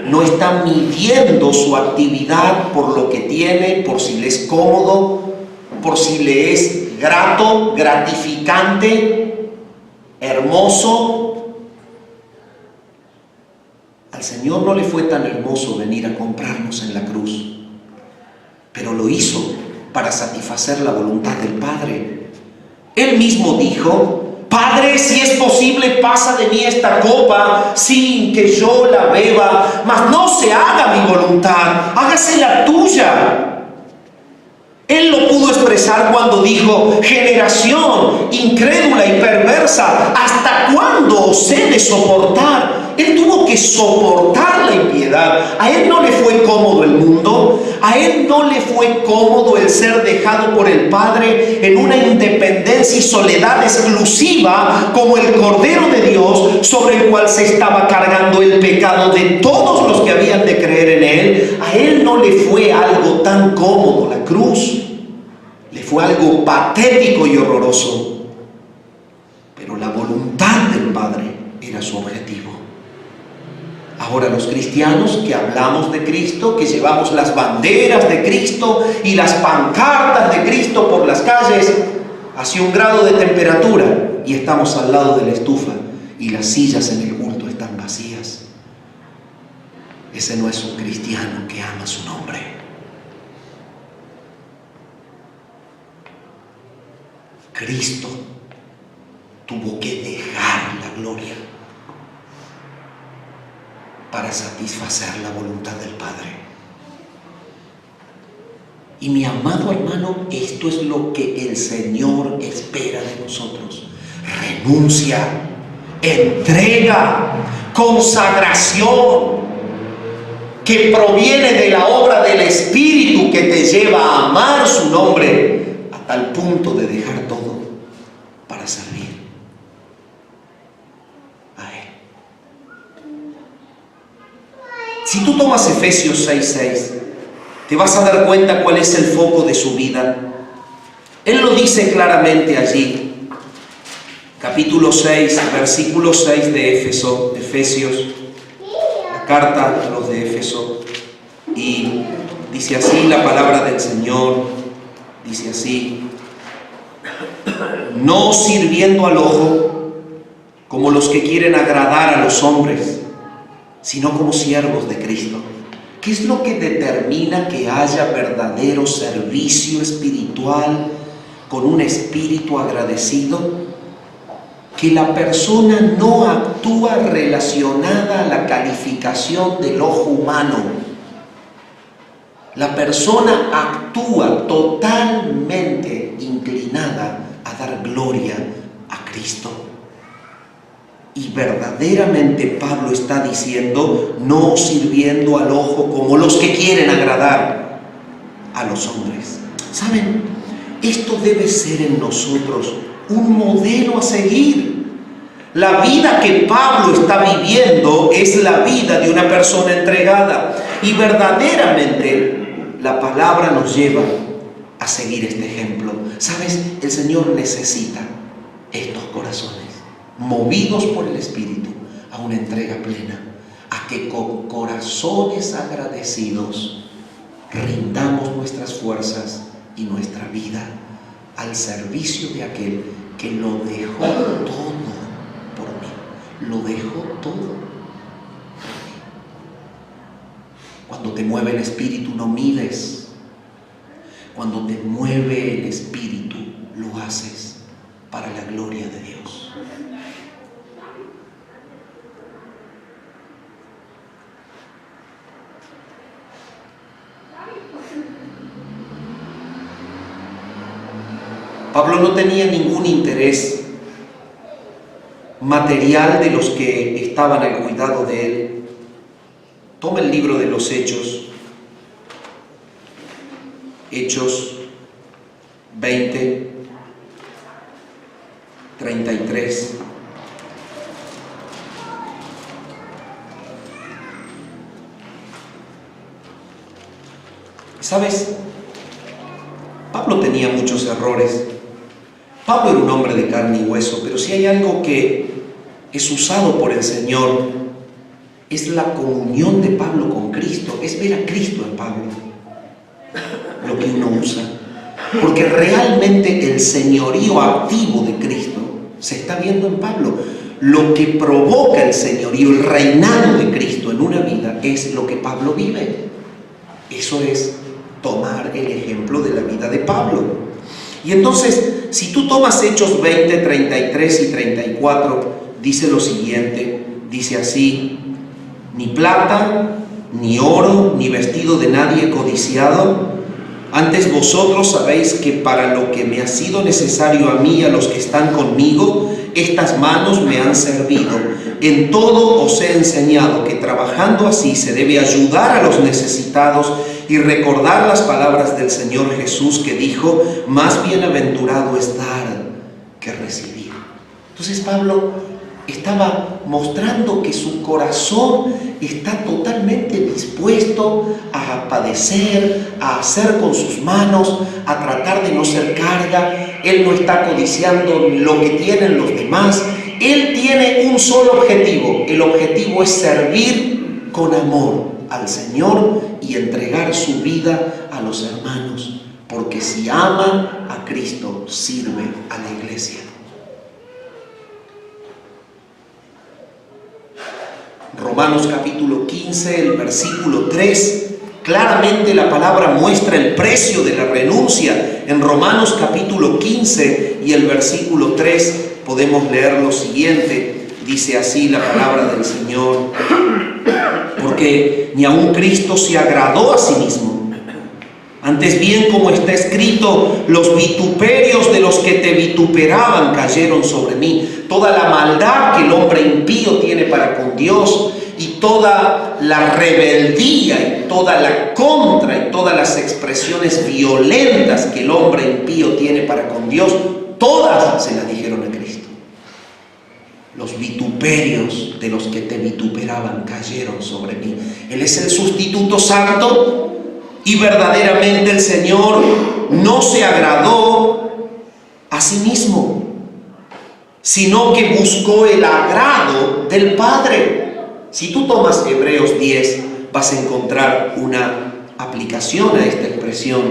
[SPEAKER 1] no está midiendo su actividad por lo que tiene, por si le es cómodo, por si le es grato, gratificante, hermoso. Al Señor no le fue tan hermoso venir a comprarnos en la cruz, pero lo hizo para satisfacer la voluntad del Padre. Él mismo dijo: Padre, si es posible, pasa de mí esta copa sin que yo la beba, mas no se haga mi voluntad, hágase la tuya. Él lo pudo expresar cuando dijo: generación incrédula y perversa, ¿hasta cuándo os he de soportar? Él tuvo que soportar la impiedad. A él no le fue cómodo el mundo, a él no le fue cómodo el ser dejado por el Padre en una independencia y soledad exclusiva como el Cordero de Dios, sobre el cual se estaba cargando el pecado de todos los que habían de creer en él. A él no le fue algo tan cómodo la cruz, le fue algo patético y horroroso, pero la voluntad del Padre era su objetivo. Ahora los cristianos que hablamos de Cristo, que llevamos las banderas de Cristo y las pancartas de Cristo por las calles, hacia un grado de temperatura y estamos al lado de la estufa y las sillas en el culto están vacías. Ese no es un cristiano que ama su nombre. Cristo tuvo que dejar la gloria para satisfacer la voluntad del Padre. Y mi amado hermano, esto es lo que el Señor espera de nosotros: renuncia, entrega, consagración, que proviene de la obra del Espíritu que te lleva a amar su nombre a tal punto de dejar todo para servir a Él. Si tú tomas Efesios 6:6, te vas a dar cuenta cuál es el foco de su vida. Él lo dice claramente allí, capítulo 6, versículo 6 de Efesios, la carta a los de Éfeso, y dice así la palabra del Señor, dice así: no sirviendo al ojo como los que quieren agradar a los hombres, sino como siervos de Cristo. ¿Qué es lo que determina que haya verdadero servicio espiritual con un espíritu agradecido? Que la persona no actúa relacionada a la calificación del ojo humano. La persona actúa totalmente inclinada a dar gloria a Cristo. Y verdaderamente Pablo está diciendo: no sirviendo al ojo como los que quieren agradar a los hombres. ¿Saben? Esto debe ser en nosotros un modelo a seguir. La vida que Pablo está viviendo es la vida de una persona entregada. Y verdaderamente la palabra nos lleva a seguir este ejemplo. ¿Sabes? El Señor necesita estos corazones movidos por el Espíritu a una entrega plena, a que con corazones agradecidos rindamos nuestras fuerzas y nuestra vida al servicio de aquel que lo dejó todo por mí. Lo dejó todo por mí. Cuando te mueve el Espíritu no mides. Cuando te mueve el Espíritu, lo haces para la gloria de Dios. Pablo no tenía ningún interés material de los que estaban al cuidado de él. Toma el libro de los Hechos 20, 33. ¿Sabes? Pablo tenía muchos errores. Pablo era un hombre de carne y hueso, pero si hay algo que es usado por el Señor, es la comunión de Pablo con Cristo, es ver a Cristo en Pablo, lo que uno usa. Porque realmente el señorío activo de Cristo se está viendo en Pablo. Lo que provoca el señorío, el reinado de Cristo en una vida, es lo que Pablo vive. Eso es tomar el ejemplo de la vida de Pablo. Y entonces, si tú tomas Hechos 20, 33 y 34, dice lo siguiente, dice así: ni plata, ni oro, ni vestido de nadie he codiciado. Antes vosotros sabéis que para lo que me ha sido necesario a mí y a los que están conmigo, estas manos me han servido. En todo os he enseñado que trabajando así se debe ayudar a los necesitados y recordar las palabras del Señor Jesús, que dijo: más bienaventurado es dar que recibir. Entonces Pablo estaba mostrando que su corazón está totalmente dispuesto a padecer, a hacer con sus manos, a tratar de no ser carga. Él no está codiciando lo que tienen los demás. Él tiene un solo objetivo. El objetivo es servir con amor al Señor y entregar su vida a los hermanos, porque si ama a Cristo, sirve a la iglesia. Romanos capítulo 15, el versículo 3, claramente la palabra muestra el precio de la renuncia. En Romanos capítulo 15 y el versículo 3 podemos leer lo siguiente. Dice así la palabra del Señor: porque ni aun Cristo se agradó a sí mismo. Antes bien, como está escrito, los vituperios de los que te vituperaban cayeron sobre mí. Toda la maldad que el hombre impío tiene para con Dios, y toda la rebeldía, y toda la contra, y todas las expresiones violentas que el hombre impío tiene para con Dios, todas se las dijeron a Cristo. Los vituperios de los que te vituperaban cayeron sobre mí. Él es el sustituto santo, y verdaderamente el Señor no se agradó a sí mismo, sino que buscó el agrado del Padre. Si tú tomas Hebreos 10, vas a encontrar una aplicación a esta expresión,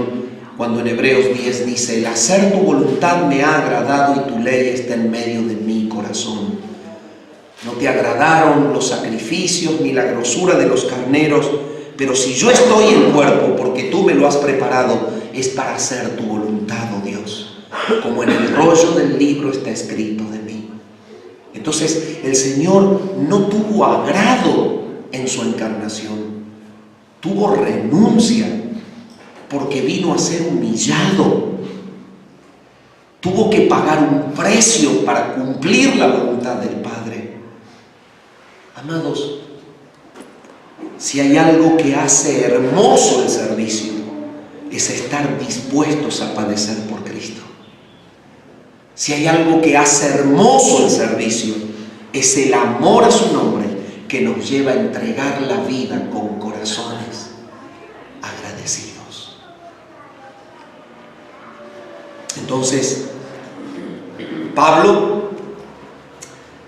[SPEAKER 1] cuando en Hebreos 10 dice: el hacer tu voluntad me ha agradado y tu ley está en medio de mi corazón. No te agradaron los sacrificios ni la grosura de los carneros, pero si yo estoy en cuerpo, porque tú me lo has preparado, es para hacer tu voluntad, oh Dios, como en el rollo del libro está escrito de mí. Entonces el Señor no tuvo agrado en su encarnación, tuvo renuncia, porque vino a ser humillado. Tuvo que pagar un precio para cumplir la voluntad del Padre. Amados, si hay algo que hace hermoso el servicio, es estar dispuestos a padecer por Cristo. Si hay algo que hace hermoso el servicio, es el amor a su nombre, que nos lleva a entregar la vida con corazones agradecidos. Entonces, Pablo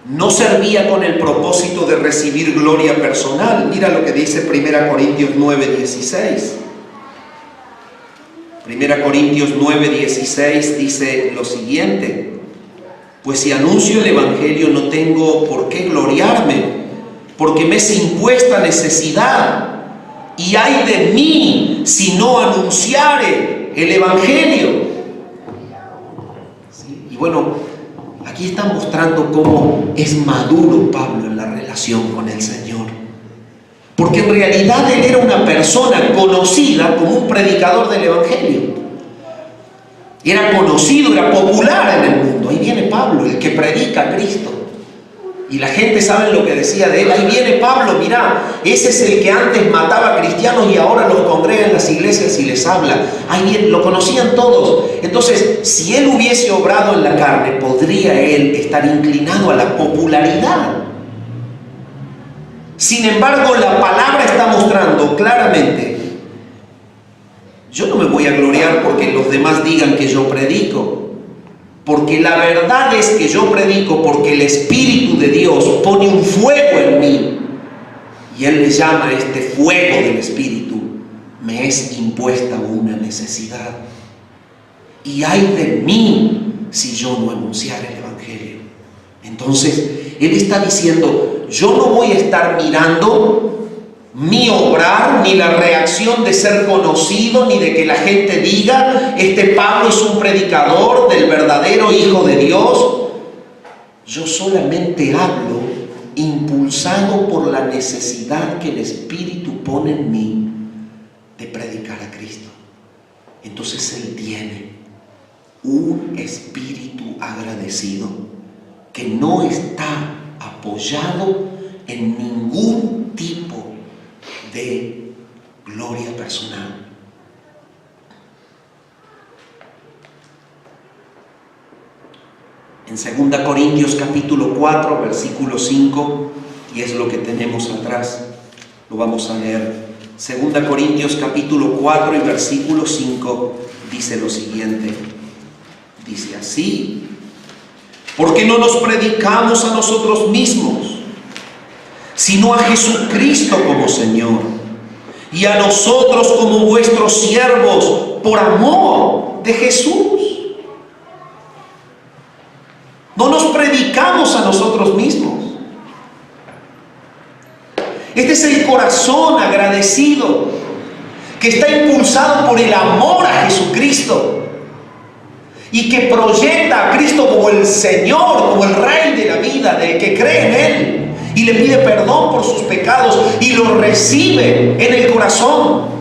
[SPEAKER 1] no servía con el propósito de recibir gloria personal. Mira lo que dice 1 Corintios 9:16. 1 Corintios 9:16 dice lo siguiente: pues si anuncio el Evangelio no tengo por qué gloriarme, porque me es impuesta necesidad, y ay de mí si no anunciare el Evangelio. ¿Sí? Y bueno, aquí está mostrando cómo es maduro Pablo en la relación con el Señor. Porque en realidad él era una persona conocida como un predicador del Evangelio. Era conocido, era popular en el mundo. Ahí viene Pablo, el que predica a Cristo. Y la gente sabe lo que decía de él. Ahí viene Pablo, mirá, ese es el que antes mataba a cristianos y ahora los congrega en las iglesias y les habla. Ahí viene, lo conocían todos. Entonces, si él hubiese obrado en la carne, podría él estar inclinado a la popularidad. Sin embargo, la palabra está mostrando claramente: yo no me voy a gloriar porque los demás digan que yo predico. Porque la verdad es que yo predico porque el Espíritu de Dios pone un fuego en mí. Y Él le llama a este fuego del Espíritu: me es impuesta una necesidad. Y ay de mí si yo no anunciara el Evangelio. Entonces, Él está diciendo: yo no voy a estar mirando mi obrar, ni la reacción de ser conocido, ni de que la gente diga, este Pablo es un predicador del verdadero Hijo de Dios. Yo solamente hablo impulsado por la necesidad que el Espíritu pone en mí de predicar a Cristo. Entonces Él tiene un espíritu agradecido que no está apoyado en ningún tipo de gloria personal. En 2 Corintios capítulo 4, versículo 5, y es lo que tenemos atrás, lo vamos a leer. 2 Corintios capítulo 4 y versículo 5 dice lo siguiente. Dice así: porque no nos predicamos a nosotros mismos, sino a Jesucristo como Señor, y a nosotros como vuestros siervos, por amor de Jesús. No nos predicamos a nosotros mismos. Este es el corazón agradecido que está impulsado por el amor a Jesucristo y que proyecta a Cristo como el Señor, como el Rey de la vida, del que cree en Él y le pide perdón por sus pecados y lo recibe en el corazón.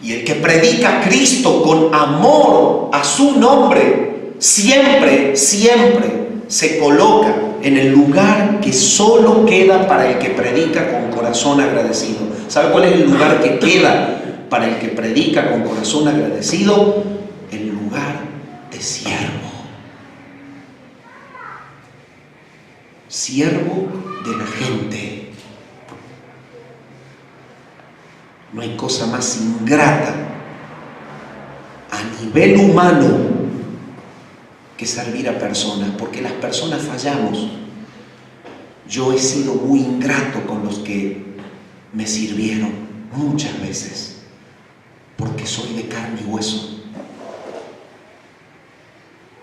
[SPEAKER 1] Y el que predica a Cristo con amor a su nombre, siempre, siempre se coloca en el lugar que solo queda para el que predica con corazón agradecido. ¿Sabe cuál es el lugar que queda para el que predica con corazón agradecido? El lugar de siervo. Siervo de la gente. No hay cosa más ingrata a nivel humano que servir a personas, porque las personas fallamos. Yo he sido muy ingrato con los que me sirvieron muchas veces, porque soy de carne y hueso.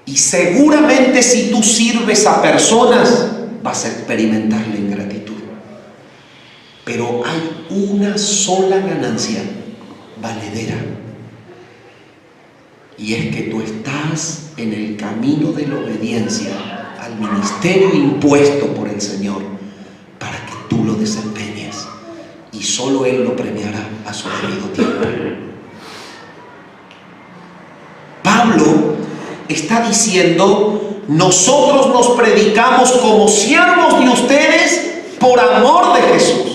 [SPEAKER 1] Y seguramente si tú sirves a personas, vas a experimentar la ingratitud. Pero hay una sola ganancia valedera, y es que tú estás en el camino de la obediencia al ministerio impuesto por el Señor para que tú lo desempeñes, y solo Él lo premiará a su debido tiempo. Pablo está diciendo: nosotros nos predicamos como siervos de ustedes por amor de Jesús.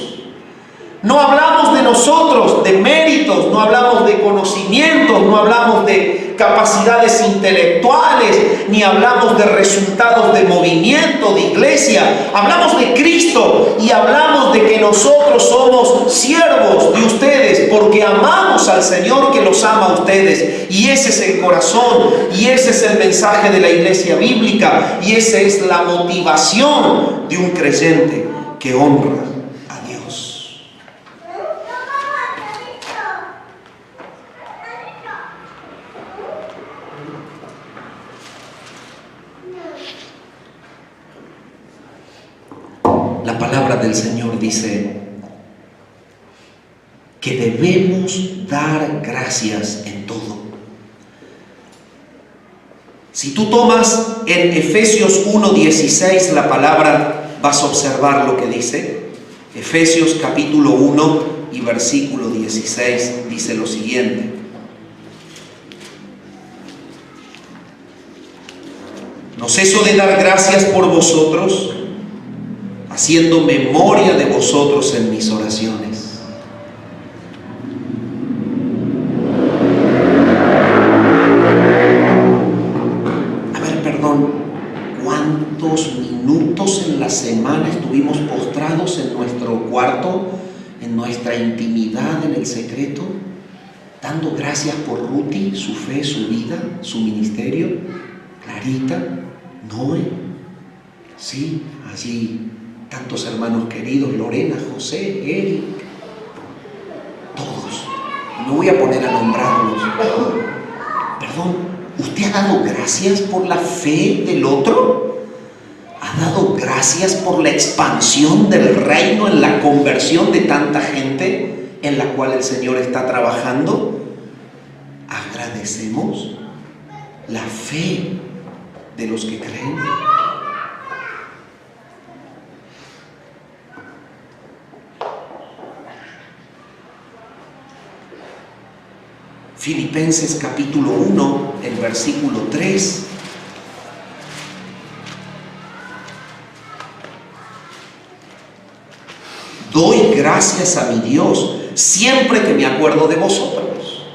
[SPEAKER 1] No hablamos de nosotros, de méritos, no hablamos de conocimientos, no hablamos de capacidades intelectuales, ni hablamos de resultados de movimiento, de iglesia. Hablamos de Cristo y hablamos de que nosotros somos siervos de ustedes porque amamos al Señor que los ama a ustedes. Y ese es el corazón, y ese es el mensaje de la iglesia bíblica, y esa es la motivación de un creyente que honra a Dios. La palabra del Señor dice que debemos dar gracias en todo. Si tú tomas en Efesios 1:16 la palabra, vas a observar lo que dice. Efesios capítulo 1 y versículo 16 dice lo siguiente: no ceso de dar gracias por vosotros, haciendo memoria de vosotros en mis oraciones. ¿Cuántos minutos en la semana estuvimos postrados en nuestro cuarto, en nuestra intimidad, en el secreto, dando gracias por Ruti, su fe, su vida, su ministerio? Clarita, Noé, sí, allí tantos hermanos queridos, Lorena, José, Eric, todos. No voy a poner a nombrarlos. Perdón. ¿Usted ha dado gracias por la fe del otro? ¿Ha dado gracias por la expansión del reino en la conversión de tanta gente en la cual el Señor está trabajando? ¿Agradecemos la fe de los que creen? Filipenses capítulo 1, el versículo 3. Doy gracias a mi Dios siempre que me acuerdo de vosotros.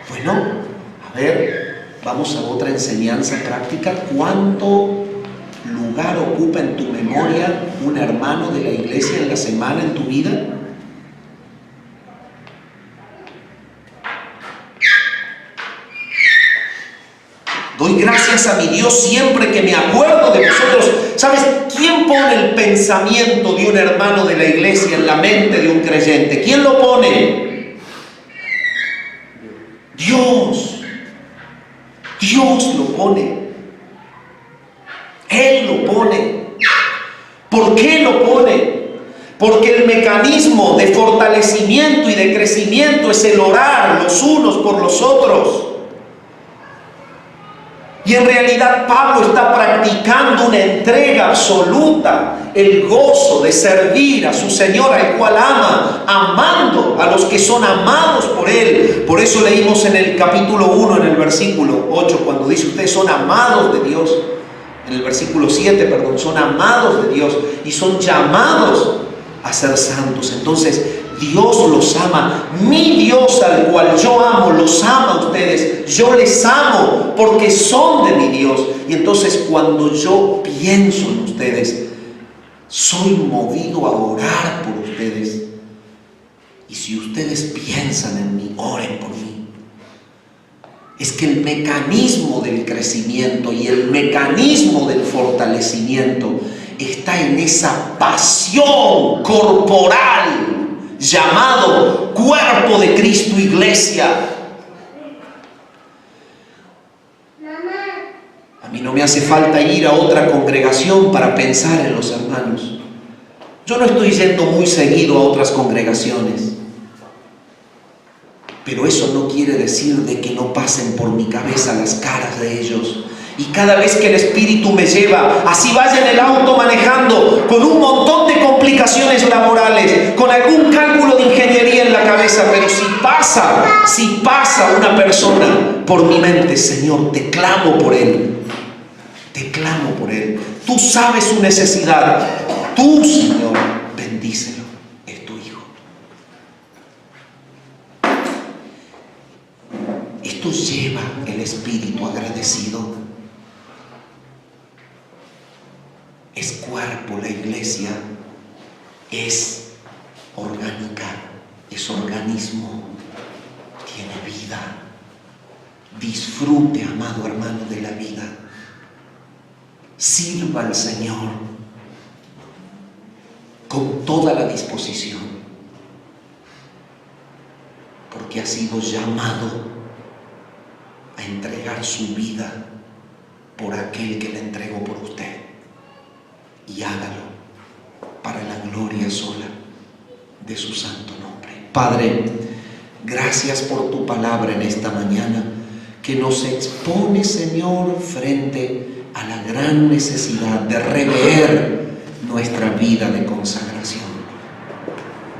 [SPEAKER 1] Bueno, a ver, vamos a otra enseñanza práctica. ¿Cuánto lugar ocupa en tu memoria un hermano de la iglesia en la semana en tu vida? Doy gracias a mi Dios siempre que me acuerdo de vosotros. ¿Sabes quién pone el pensamiento de un hermano de la iglesia en la mente de un creyente? ¿Quién lo pone? Dios. Dios lo pone. Él lo pone. ¿Por qué lo pone? Porque el mecanismo de fortalecimiento y de crecimiento es el orar los unos por los otros. Y en realidad Pablo está practicando una entrega absoluta, el gozo de servir a su Señor, al cual ama, amando a los que son amados por Él. Por eso leímos en el capítulo 1, en el versículo 8, cuando dice: ustedes son amados de Dios. En el versículo 7, perdón, son amados de Dios y son llamados a ser santos. Entonces, Dios los ama. Mi Dios, al cual yo amo, los ama a ustedes. Yo les amo porque son de mi Dios. Y entonces, cuando yo pienso en ustedes, soy movido a orar por ustedes. Y si ustedes piensan en mí, oren por mí. Es que el mecanismo del crecimiento y el mecanismo del fortalecimiento está en esa pasión corporal llamado cuerpo de Cristo, iglesia. A mí no me hace falta ir a otra congregación para pensar en los hermanos. Yo no estoy yendo muy seguido a otras congregaciones, pero eso no quiere decir de que no pasen por mi cabeza las caras de ellos. Y cada vez que el Espíritu me lleva, así vaya en el auto manejando, con un montón de complicaciones laborales, con algún cálculo de ingeniería en la cabeza, pero si pasa una persona por mi mente, Señor, te clamo por él. Te clamo por él. Tú sabes su necesidad. Tú, Señor, bendícelo. Es tu hijo. Esto lleva el espíritu agradecido. Es cuerpo, la iglesia es orgánica, es organismo, tiene vida. Disfrute, amado hermano, de la vida. Sirva al Señor con toda la disposición, porque ha sido llamado a entregar su vida por aquel que la entregó por usted. Y hágalo para la gloria sola de su santo nombre. Padre, gracias por tu palabra en esta mañana, que nos expone, Señor, frente a la gran necesidad de rever nuestra vida de consagración.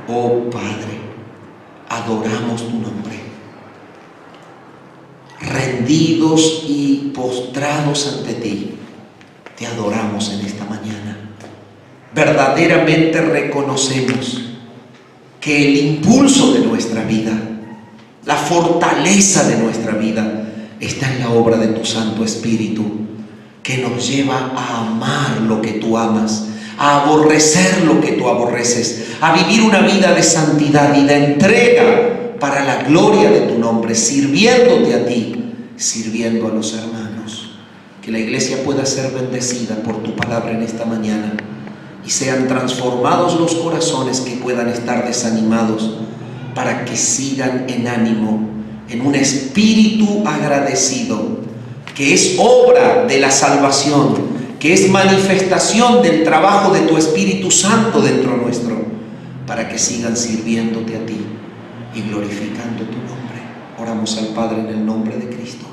[SPEAKER 1] Oh Padre, adoramos tu nombre. Rendidos y postrados ante ti, te adoramos en esta mañana. Verdaderamente reconocemos que el impulso de nuestra vida, la fortaleza de nuestra vida, está en la obra de tu Santo Espíritu, que nos lleva a amar lo que tú amas, a aborrecer lo que tú aborreces, a vivir una vida de santidad y de entrega para la gloria de tu nombre, sirviéndote a ti, sirviendo a los hermanos. Que la iglesia pueda ser bendecida por tu palabra en esta mañana y sean transformados los corazones que puedan estar desanimados, para que sigan en ánimo, en un espíritu agradecido, que es obra de la salvación, que es manifestación del trabajo de tu Espíritu Santo dentro nuestro, para que sigan sirviéndote a ti y glorificando tu nombre. Oramos al Padre en el nombre de Cristo.